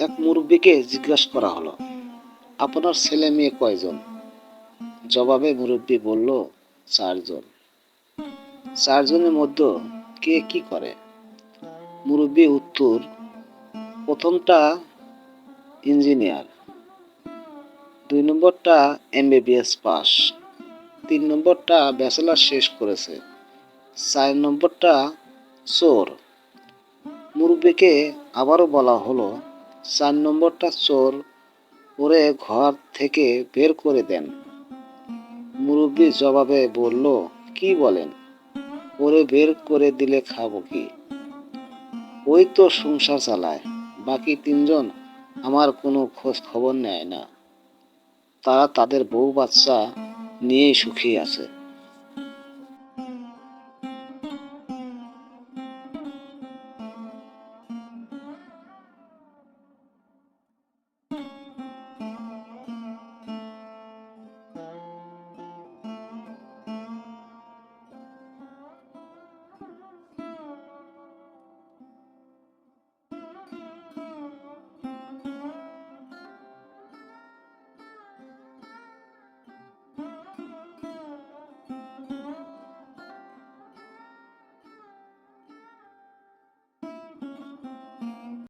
এক মুরব্বীকে জিজ্ঞাসা করা হলো, আপনার ছেলে মেয়ে কয়জন? জবাবে মুরব্বী বলল, 4 জন। 4 জনের মধ্যে কে কি করে? মুরব্বী উত্তর, প্রথমটা ইঞ্জিনিয়ার, 2 নম্বরটা MBBS পাস, 3 নম্বরটা ব্যাচেলর শেষ করেছে, 4 নম্বরটা চোর। মুরব্বীকে আবারও বলা হলো, 4 নম্বরটা চোর, ওরে ঘর থেকে বের করে দেন। মুরব্বী জবাবে বলল, কি বলেন? ওরে বের করে দিলে খাবো কি? ওই তো সংসার চালায়, বাকি 3জন আমার কোনো খোঁজ খবর নেয় না, তারা তাদের বউ বাচ্চা নিয়েই সুখী আছে।